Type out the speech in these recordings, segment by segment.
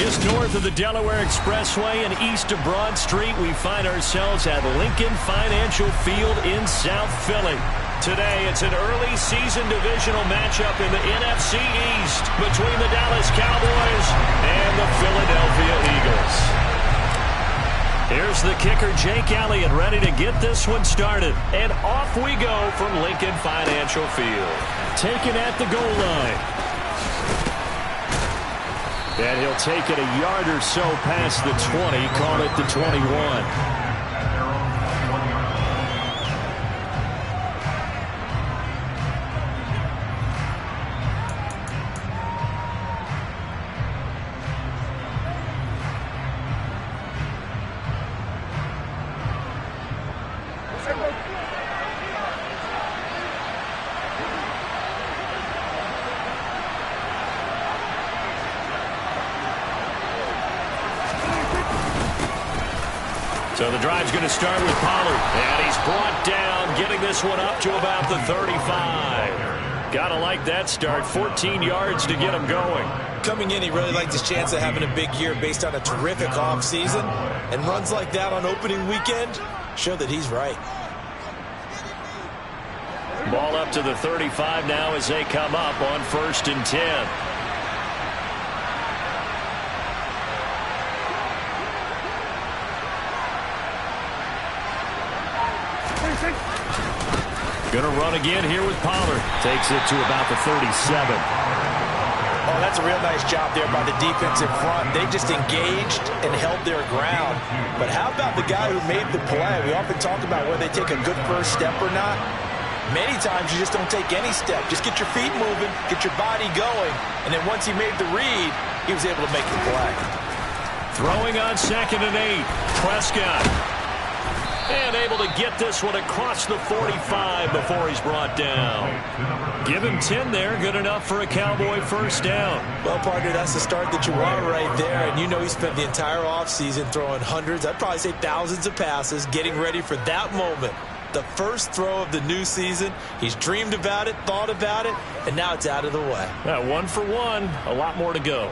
Just north of the Delaware Expressway and east of Broad Street, we find ourselves at Lincoln Financial Field in South Philly. Today, it's an early season divisional matchup in the NFC East between the Dallas Cowboys and the Philadelphia Eagles. Here's the kicker, Jake Elliott, ready to get this one started. And off we go from Lincoln Financial Field. Taken at the goal line. And he'll take it a yard or so past the 20, call it the 21. So the drive's going to start with Pollard. And he's brought down, getting this one up to about the 35. Gotta like that start. 14 yards to get him going. Coming in, he really liked his chance of having a big year based on a terrific offseason. And runs like that on opening weekend show that he's right. Ball up to the 35 now as they come up on 1st and 10. Going to run again here with Pollard. Takes it to about the 37. Oh, that's a real nice job there by the defensive front. They just engaged and held their ground. But how about the guy who made the play? We often talk about whether they take a good first step or not. Many times you just don't take any step. Just get your feet moving, get your body going. And then once he made the read, he was able to make the play. Throwing on 2nd and 8. Prescott. And able to get this one across the 45 before he's brought down. Give him 10 there. Good enough for a Cowboy first down. Well, partner, that's the start that you want right there. And you know he spent the entire offseason throwing hundreds, I'd probably say thousands of passes, getting ready for that moment. The first throw of the new season. He's dreamed about it, thought about it, and now it's out of the way. 1 for 1. A lot more to go.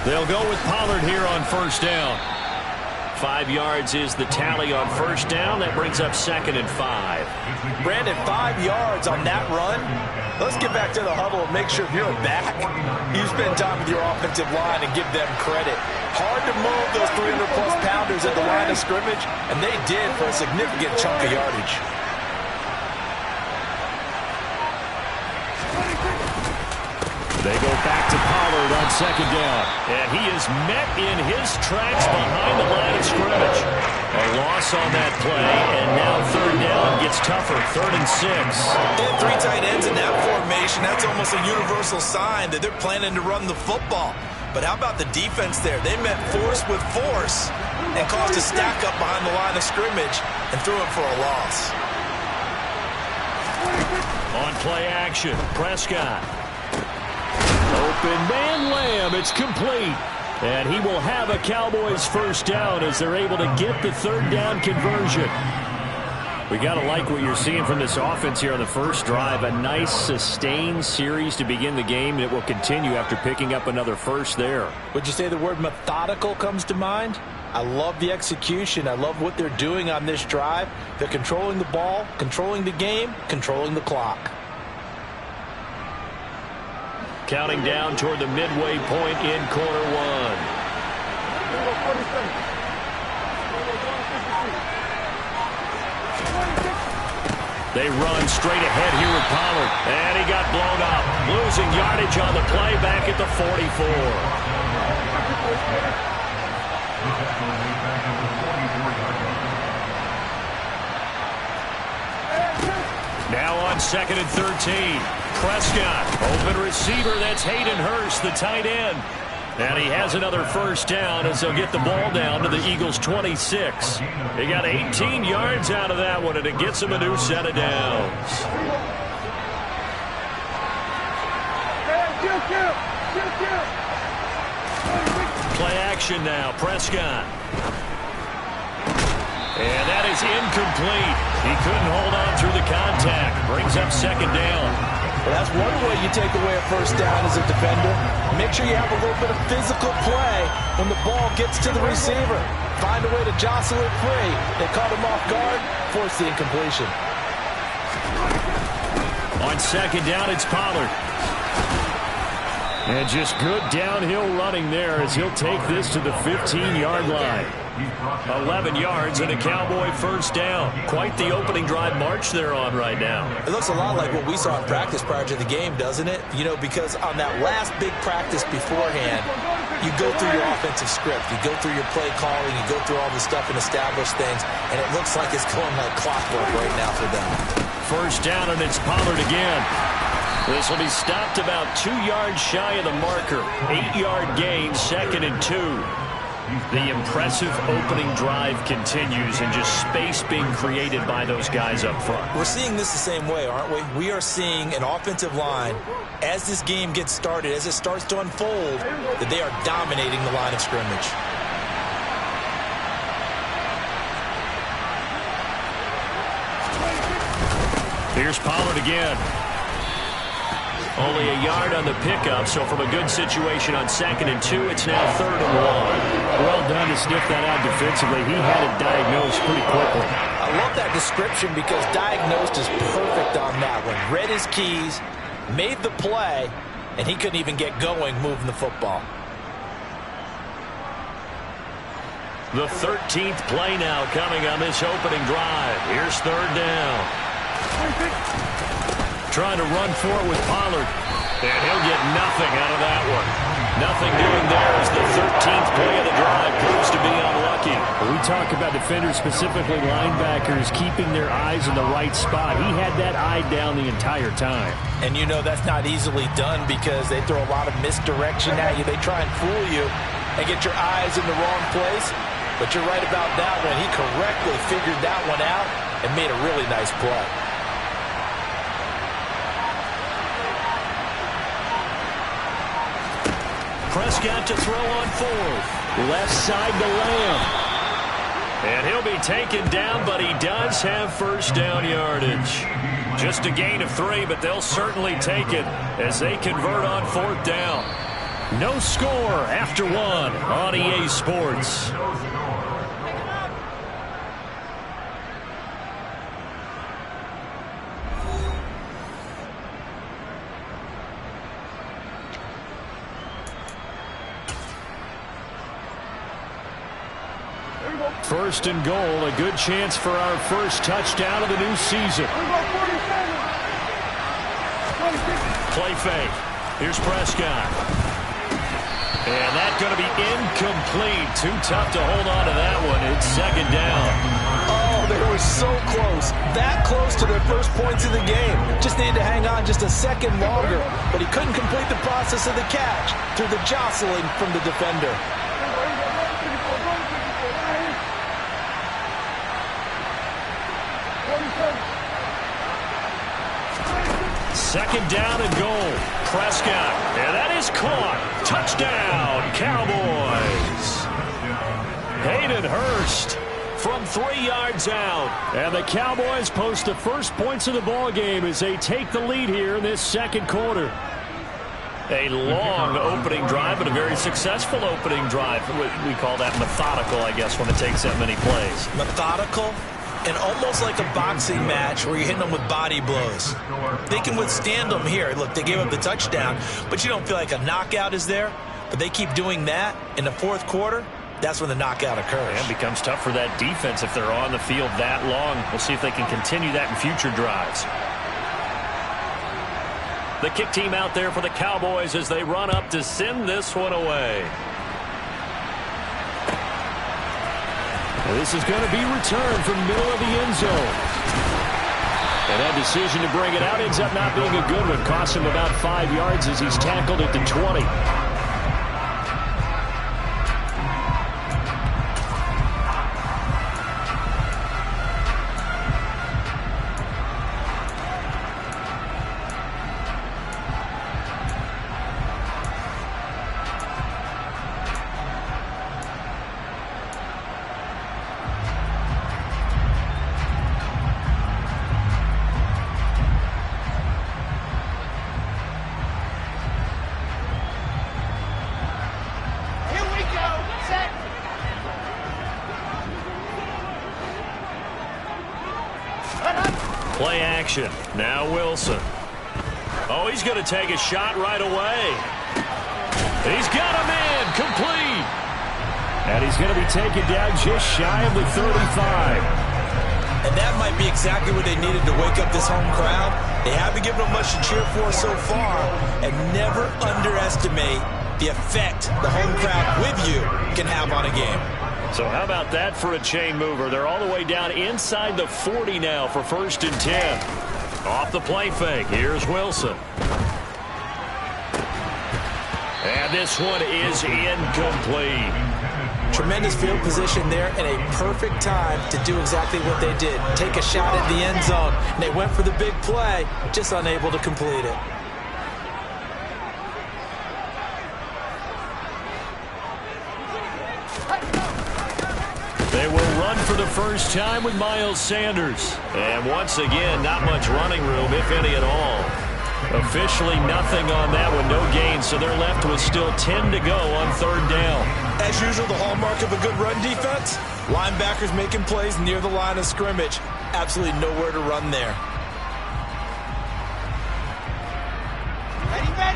They'll go with Pollard here on first down. 5 yards is the tally on first down. That brings up 2nd and 5. Brandon, 5 yards on that run. Let's get back to the huddle and make sure you're back. You spend time with your offensive line and give them credit. Hard to move those 300-plus pounders at the line of scrimmage, and they did for a significant chunk of yardage. They go back to Pollard on 2nd down. And he is met in his tracks behind the line of scrimmage. A loss on that play, and now 3rd down gets tougher. 3rd and 6. And 3 tight ends in that formation, that's almost a universal sign that they're planning to run the football. But how about the defense there? They met force with force and caused a stack up behind the line of scrimmage and threw it for a loss. On play action, Prescott. Open man Lamb, it's complete. And he will have a Cowboys first down as they're able to get the 3rd down conversion. We got to like what you're seeing from this offense here on the first drive. A nice sustained series to begin the game, and it will continue after picking up another first there. Would you say the word methodical comes to mind? I love the execution. I love what they're doing on this drive. They're controlling the ball, controlling the game, controlling the clock. Counting down toward the midway point in quarter 1. They run straight ahead here with Pollard. And he got blown up. Losing yardage on the play back at the 44. Now on 2nd and 13. Prescott, open receiver, that's Hayden Hurst, the tight end. And he has another first down as they'll get the ball down to the Eagles' 26. He got 18 yards out of that one, and it gets him a new set of downs. Play action now. Prescott. And that is incomplete. He couldn't hold on through the contact. Brings up second down. Well, that's one way you take away a first down as a defender. Make sure you have a little bit of physical play when the ball gets to the receiver. Find a way to jostle it free. They caught him off guard, forced the incompletion. On second down, it's Pollard. And just good downhill running there as he'll take this to the 15-yard line. 11 yards and a Cowboy first down. Quite the opening drive march they're on right now. It looks a lot like what we saw in practice prior to the game, doesn't it? You know, because on that last big practice beforehand, you go through your offensive script. You go through your play calling. You go through all the stuff and establish things. And it looks like it's going like clockwork right now for them. First down, and it's Pollard again. This will be stopped about 2 yards shy of the marker. 8-yard gain, 2nd and 2. The impressive opening drive continues, and just space being created by those guys up front. We're seeing this the same way, aren't we? We are seeing an offensive line, as this game gets started, as it starts to unfold, that they are dominating the line of scrimmage. Here's Pollard again. Only a yard on the pickup, so from a good situation on 2nd and 2, it's now 3rd and 1. Well done to sniff that out defensively. He had it diagnosed pretty quickly. I love that description because diagnosed is perfect on that one. Read his keys, made the play, and he couldn't even get going moving the football. The 13th play now coming on this opening drive. Here's 3rd down. Trying to run for it with Pollard. And he'll get nothing out of that one. Nothing doing there as the 13th play of the drive proves to be unlucky. We talk about defenders, specifically linebackers, keeping their eyes in the right spot. He had that eye down the entire time. And you know that's not easily done because they throw a lot of misdirection at you. They try and fool you and get your eyes in the wrong place. But you're right about that one. He correctly figured that one out and made a really nice play. Prescott to throw on 4th. Left side to Lamb. And he'll be taken down, but he does have first down yardage. Just a gain of 3, but they'll certainly take it as they convert on 4th down. No score after 1 on EA Sports. First and goal, a good chance for our first touchdown of the new season. Play fake. Here's Prescott. And that's going to be incomplete. Too tough to hold on to that one. It's 2nd down. Oh, they were so close. That close to their first points of the game. Just needed to hang on just a second longer. But he couldn't complete the process of the catch through the jostling from the defender. Second down and goal. Prescott. And that is caught. Touchdown, Cowboys. Hayden Hurst from 3 yards out. And the Cowboys post the first points of the ball game as they take the lead here in this second quarter. A long opening drive, but a very successful opening drive. We call that methodical, I guess, when it takes that many plays. Methodical and almost like a boxing match where you're hitting them with body blows. They can withstand them here. Look, they gave up the touchdown, but you don't feel like a knockout is there. But they keep doing that in the 4th quarter. That's when the knockout occurs. And it becomes tough for that defense if they're on the field that long. We'll see if they can continue that in future drives. The kick team out there for the Cowboys as they run up to send this one away. This is going to be returned from middle of the end zone. And that decision to bring it out ends up not being a good one. Costs him about 5 yards as he's tackled at the 20. action. Now Wilson. Oh, he's going to take a shot right away. He's got a man complete. And he's going to be taken down just shy of the 35. And that might be exactly what they needed to wake up this home crowd. They haven't given them much to cheer for so far. And never underestimate the effect the home crowd with you can have on a game. So how about that for a chain mover? They're all the way down inside the 40 now for 1st and 10. Off the play fake. Here's Wilson. And this one is incomplete. Tremendous field position there and a perfect time to do exactly what they did. Take a shot at the end zone. And they went for the big play, just unable to complete it. They will run for the first time with Miles Sanders. And once again, not much running room, if any at all. Officially nothing on that one, no gain, so they're left with still 10 to go on 3rd down. As usual, the hallmark of a good run defense, linebackers making plays near the line of scrimmage. Absolutely nowhere to run there.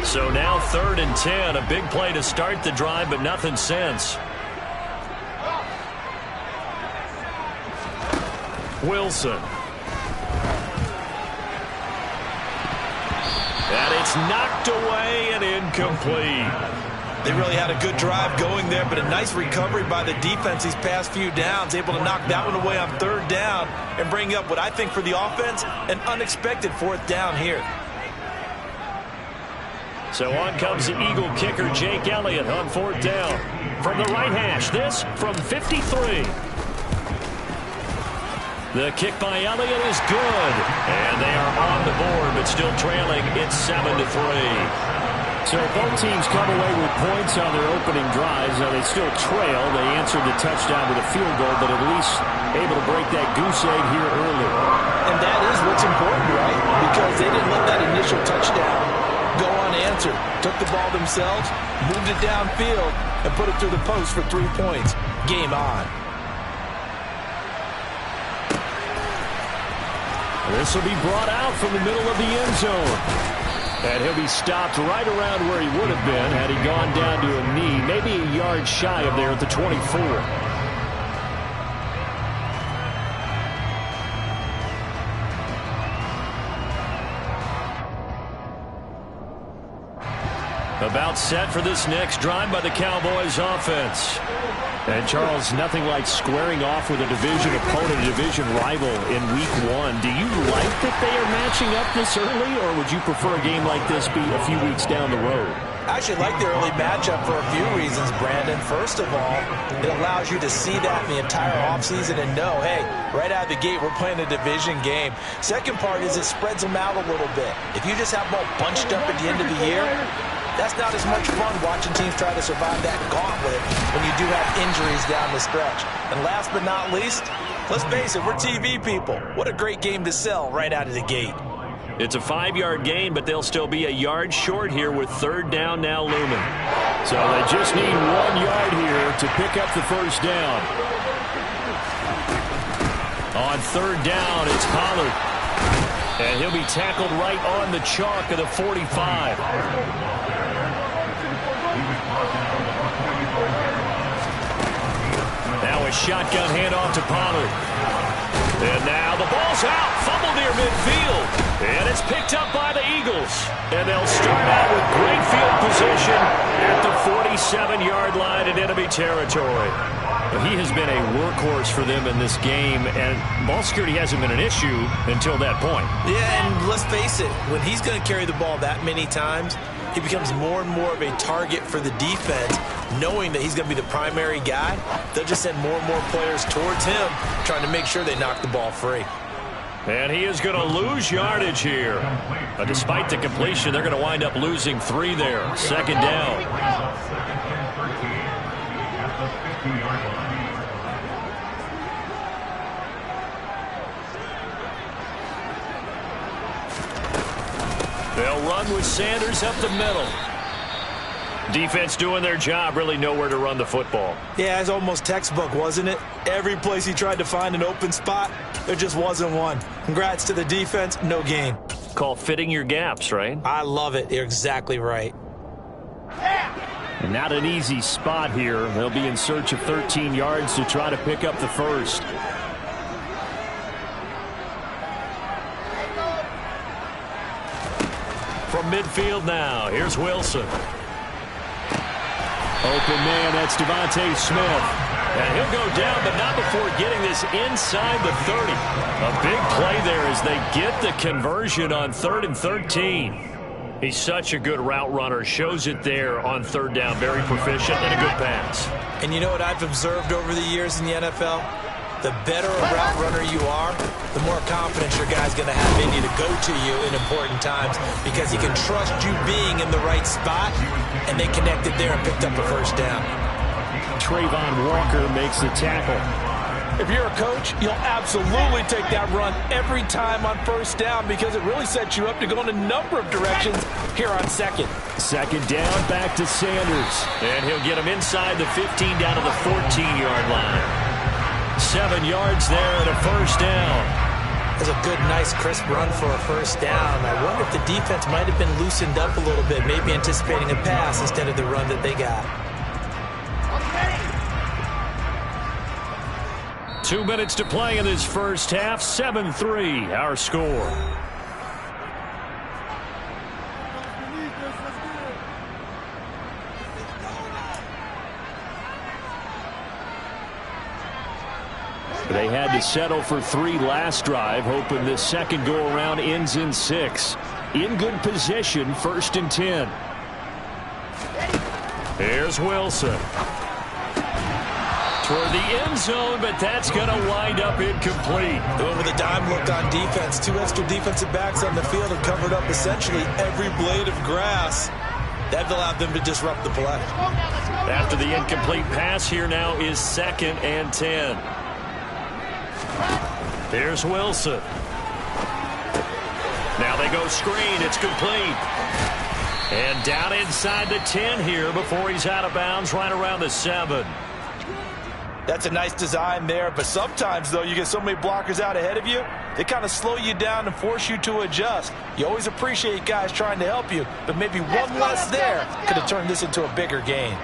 So now 3rd and 10, a big play to start the drive, but nothing since. Wilson. And it's knocked away and incomplete. They really had a good drive going there, but a nice recovery by the defense these past few downs, able to knock that one away on 3rd down and bring up what I think for the offense, an unexpected 4th down here. So on comes the Eagle kicker, Jake Elliott, on 4th down. From the right hash, this from 53. The kick by Elliott is good. And they are on the board, but still trailing. It's 7-3. So both teams come away with points on their opening drives. Now they still trail. They answered the touchdown with a field goal, but at least able to break that goose egg here early. And that is what's important, right? Because they didn't let that initial touchdown go unanswered. Took the ball themselves, moved it downfield, and put it through the post for 3 points. Game on. This will be brought out from the middle of the end zone. And he'll be stopped right around where he would have been had he gone down to a knee, maybe a yard shy of there at the 24. About set for this next drive by the Cowboys offense. And, Charles, nothing like squaring off with a division opponent, a division rival in Week 1. Do you like that they are matching up this early, or would you prefer a game like this be a few weeks down the road? I actually like the early matchup for a few reasons, Brandon. First of all, it allows you to see that in the entire offseason and know, hey, right out of the gate, we're playing a division game. Second part is it spreads them out a little bit. If you just have them all bunched up at the end of the year, that's not as much fun watching teams try to survive that gauntlet when you do have injuries down the stretch. And last but not least, let's face it, we're TV people. What a great game to sell right out of the gate. It's a 5-yard gain, but they'll still be a yard short here with 3rd down now looming. So they just need 1 yard here to pick up the first down. On 3rd down, it's Pollard. And he'll be tackled right on the chalk of the 45. Now a shotgun handoff to Pollard. And now the ball's out. Fumble near midfield. And it's picked up by the Eagles. And they'll start out with great field position at the 47-yard line in enemy territory. He has been a workhorse for them in this game, and ball security hasn't been an issue until that point. Yeah, and let's face it, when he's going to carry the ball that many times, he becomes more and more of a target for the defense, knowing that he's going to be the primary guy. They'll just send more and more players towards him, trying to make sure they knock the ball free. And he is going to lose yardage here. Despite the completion, they're going to wind up losing 3 there. 2nd down. They'll run with Sanders up the middle. Defense doing their job, really nowhere to run the football. Yeah, it's almost textbook, wasn't it? Every place he tried to find an open spot, There just wasn't one. Congrats to the defense, no gain. Call fitting your gaps, right? I love it. You're exactly right. And not an easy spot here. They'll be in search of 13 yards to try to pick up the first. From midfield now, here's Wilson. Open man, that's Devontae Smith. And he'll go down, but not before getting this inside the 30. A big play there as they get the conversion on 3rd and 13. He's such a good route runner. Shows it there on 3rd down. Very proficient and a good pass. And you know what I've observed over the years in the NFL? The better a route runner you are, the more confidence your guy's going to have in you to go to you in important times because he can trust you being in the right spot, and they connected there and picked up a first down. Trayvon Walker makes the tackle. If you're a coach, you'll absolutely take that run every time on first down because it really sets you up to go in a number of directions here on 2nd. 2nd down, back to Sanders. And he'll get him inside the 15 down to the 14-yard line. 7 yards there and a first down. That's a good, nice, crisp run for a first down. I wonder if the defense might have been loosened up a little bit, maybe anticipating a pass instead of the run that they got. 2 minutes to play in this first half. 7-3, our score. They had to settle for 3 last drive, hoping this second go-around ends in 6. In good position, 1st and 10. Here's Wilson. Toward the end zone, but that's going to wind up incomplete. Going with a dime look on defense. 2 extra defensive backs on the field and covered up essentially every blade of grass. That allowed them to disrupt the play. After the incomplete pass, here now is 2nd and 10. Here's Wilson. Now they go screen. It's complete. And down inside the 10 here before he's out of bounds right around the 7. That's a nice design there, but sometimes, though, you get so many blockers out ahead of you, they kind of slow you down and force you to adjust. You always appreciate guys trying to help you, but maybe one less there could have turned this into a bigger gain.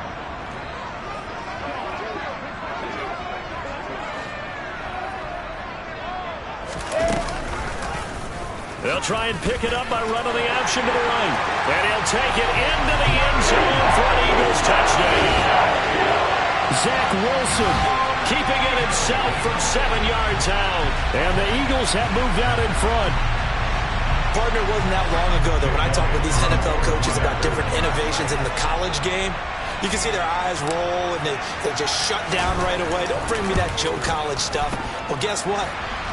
They'll try and pick it up by running the option to the right. And he'll take it into the end zone for an Eagles touchdown. Zach Wilson keeping it himself from 7 yards out. And the Eagles have moved out in front. Partner, wasn't that long ago that when I talk with these NFL coaches about different innovations in the college game, you can see their eyes roll and they just shut down right away. Don't bring me that Joe College stuff. Well, guess what?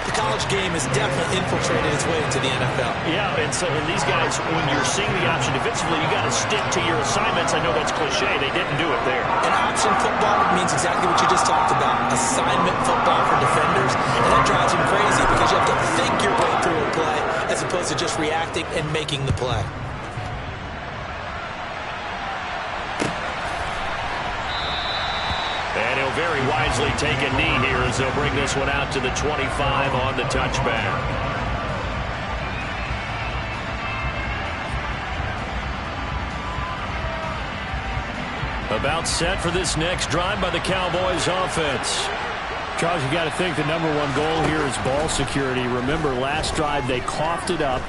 The college game has definitely infiltrated its way into the NFL. Yeah, and so these guys, when you're seeing the option defensively, you got to stick to your assignments. I know that's cliche. They didn't do it there. And option football means exactly what you just talked about. Assignment football for defenders. And that drives them crazy because you have to think your way through a play as opposed to just reacting and making the play. And he'll very wisely take a knee here as they'll bring this one out to the 25 on the touchback. About set for this next drive by the Cowboys offense. Charles, you got to think the #1 goal here is ball security. Remember, last drive they coughed it up,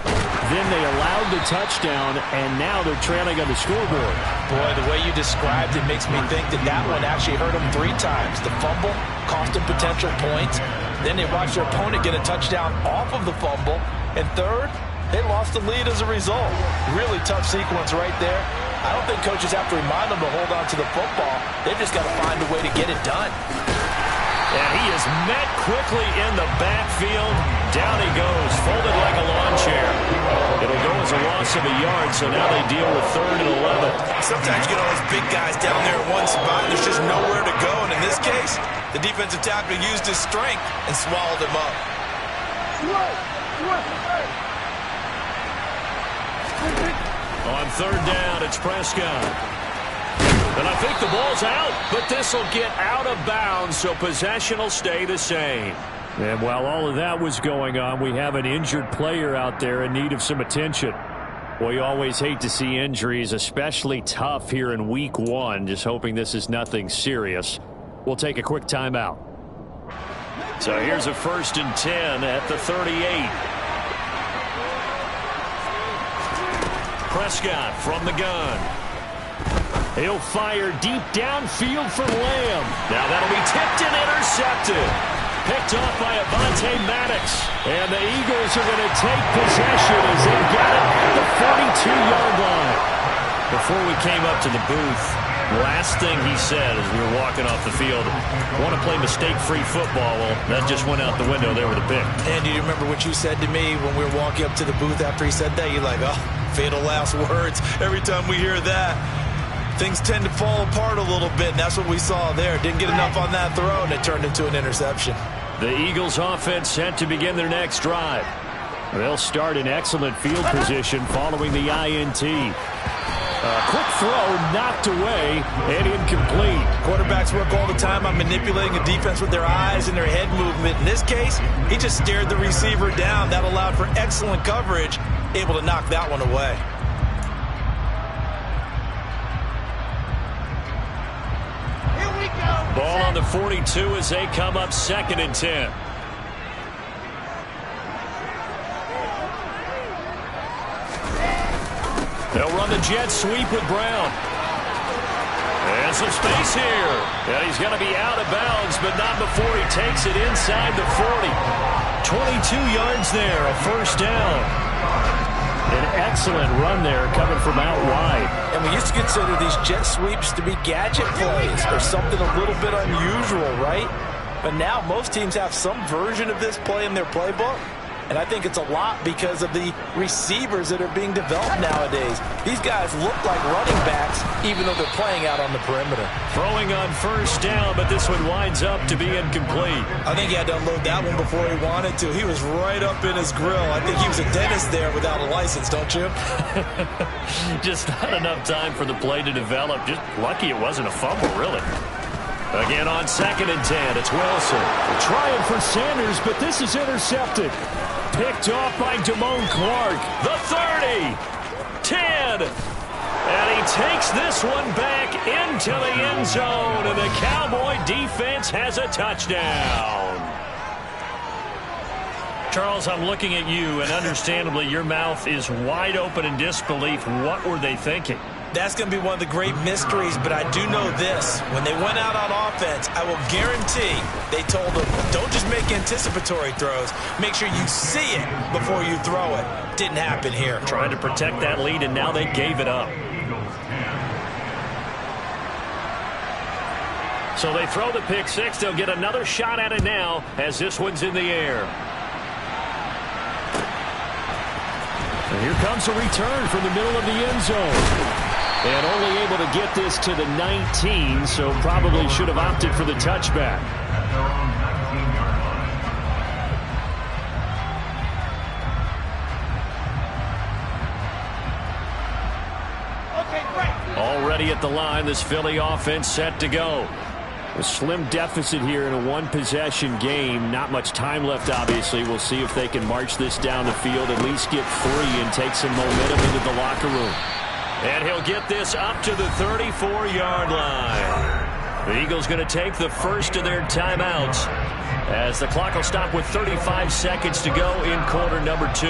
then they allowed the touchdown, and now they're trailing on the scoreboard. Boy, the way you described it makes me think that that one actually hurt them 3 times. The fumble cost them potential points. Then they watched their opponent get a touchdown off of the fumble. And third, they lost the lead as a result. Really tough sequence right there. I don't think coaches have to remind them to hold on to the football. They've just got to find a way to get it done. And he is met quickly in the backfield. Down he goes, folded like a lawn chair. It'll go as a loss of a yard, so now they deal with 3rd and 11. Sometimes you get all those big guys down there in one spot, and there's just nowhere to go. And in this case, the defensive tackle used his strength and swallowed him up. On 3rd down, it's Prescott. And I think the ball's out, but this will get out of bounds, so possession will stay the same. And while all of that was going on, we have an injured player out there in need of some attention. Well, you always hate to see injuries, especially tough here in week 1. Just hoping this is nothing serious. We'll take a quick timeout. So here's a 1st and 10 at the 38. Prescott from the gun. He'll fire deep downfield for Lamb. Now that'll be tipped and intercepted. Picked off by Avonte Maddox. And the Eagles are going to take possession as they've got it at the 42-yard line. Before we came up to the booth, last thing he said as we were walking off the field, want to play mistake-free football. Well, that just went out the window there with a pick. And do you remember what you said to me when we were walking up to the booth after he said that? You're like, oh, fatal last words. Every time we hear that, things tend to fall apart a little bit, and that's what we saw there. Didn't get enough on that throw, and it turned into an interception. The Eagles offense set to begin their next drive. They'll start in excellent field position following the INT. Quick throw knocked away and incomplete. Quarterbacks work all the time on manipulating a defense with their eyes and their head movement. In this case, he just stared the receiver down. That allowed for excellent coverage, able to knock that one away. Ball on the 42 as they come up 2nd and 10. They'll run the jet sweep with Brown. And some space here. And he's going to be out of bounds, but not before he takes it inside the 40. 22 yards there, a 1st down. An excellent run there coming from out wide. And we used to consider these jet sweeps to be gadget plays or something a little bit unusual, right? But now most teams have some version of this play in their playbook. And I think it's a lot because of the receivers that are being developed nowadays. These guys look like running backs even though they're playing out on the perimeter. Throwing on 1st down, but this one winds up to be incomplete. I think he had to unload that one before he wanted to. He was right up in his grill. I think he was a dentist there without a license, don't you? Just not enough time for the play to develop. Just lucky it wasn't a fumble, really. Again on 2nd and 10, it's Wilson. Trying for Sanders, but this is intercepted. Picked off by Damone Clark. The 30, 10, and he takes this one back into the end zone, and the Cowboy defense has a touchdown. Charles, I'm looking at you, and understandably your mouth is wide open in disbelief. What were they thinking? That's going to be one of the great mysteries, but I do know this. When they went out on offense, I will guarantee they told them, don't just make anticipatory throws. Make sure you see it before you throw it. Didn't happen here. Trying to protect that lead, and now they gave it up. So they throw the pick six. They'll get another shot at it now as this one's in the air. And here comes a return from the middle of the end zone. And only able to get this to the 19, so probably should have opted for the touchback. Already at the line, this Philly offense set to go. A slim deficit here in a one-possession game. Not much time left, obviously. We'll see if they can march this down the field, at least get 3 and take some momentum into the locker room. And he'll get this up to the 34-yard line. The Eagles going to take the first of their timeouts as the clock will stop with 35 seconds to go in quarter number 2.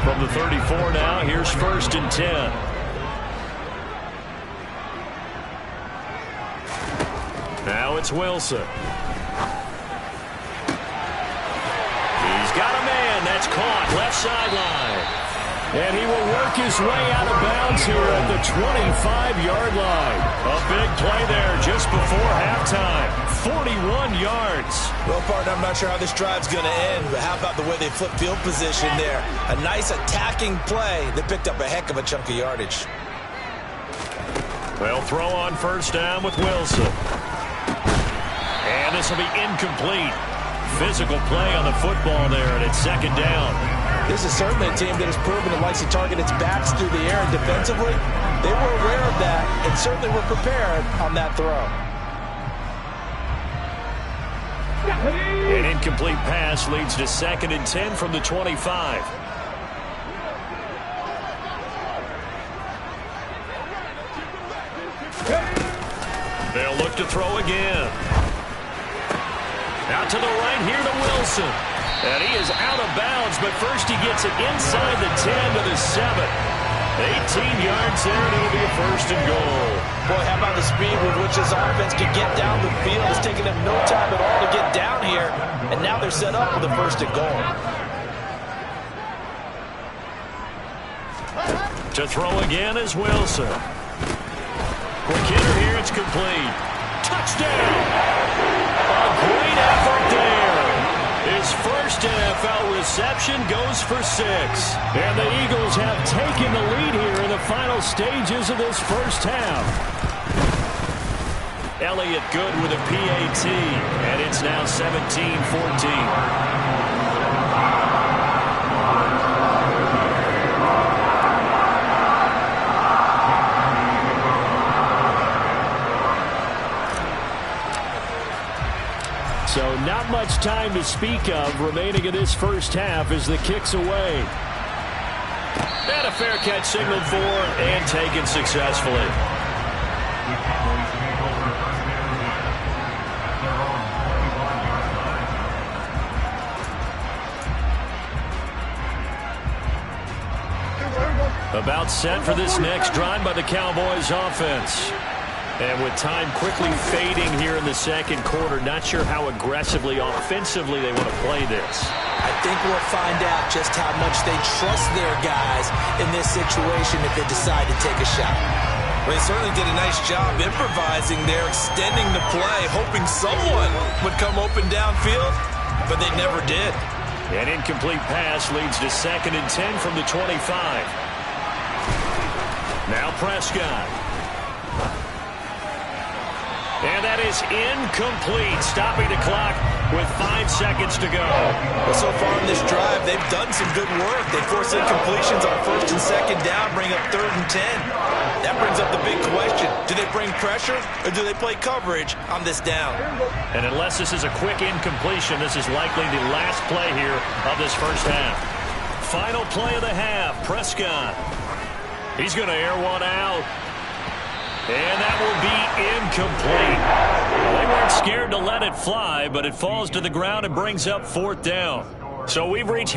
From the 34 now, here's 1st and 10. Now it's Wilson. He's got a man. That's caught left sideline. And he will work his way out of bounds here at the 25-yard line. A big play there just before halftime. 41 yards. Well, partner, I'm not sure how this drive's going to end, but how about the way they flip field position there? A nice attacking play that picked up a heck of a chunk of yardage. They'll throw on 1st down with Wilson. And this will be incomplete. Physical play on the football there, and it's 2nd down. This is certainly a team that has proven it likes to target its backs through the air, and defensively, they were aware of that and certainly were prepared on that throw. An incomplete pass leads to 2nd and 10 from the 25. They'll look to throw again. Out to the right here to Wilson. And he is out of bounds, but first he gets it inside the 10 to the 7. 18 yards there, and it'll be a 1st and goal. Boy, how about the speed with which this offense can get down the field? It's taking them no time at all to get down here, and now they're set up for the 1st and goal. To throw again is Wilson. Quick hitter here, it's complete. Touchdown! A great effort there. His first NFL reception goes for 6. And the Eagles have taken the lead here in the final stages of this first half. Elliott good with a PAT, and it's now 17-14. So not much time to speak of remaining in this first half as the kick's away. And a fair catch signaled for and taken successfully. About set for this next drive by the Cowboys offense. And with time quickly fading here in the 2nd quarter, not sure how aggressively, offensively they want to play this. I think we'll find out just how much they trust their guys in this situation if they decide to take a shot. Well, they certainly did a nice job improvising there, extending the play, hoping someone would come open downfield, but they never did. An incomplete pass leads to 2nd and 10 from the 25. Now Prescott. And that is incomplete, stopping the clock with 5 seconds to go. Well, so far in this drive, they've done some good work. They force incompletions on 1st and 2nd down, bring up 3rd and 10. That brings up the big question. Do they bring pressure, or do they play coverage on this down? And unless this is a quick incompletion, this is likely the last play here of this first half. Final play of the half, Prescott. He's going to air one out. And that will be incomplete. They weren't scared to let it fly, but it falls to the ground and brings up 4th down. So we've reached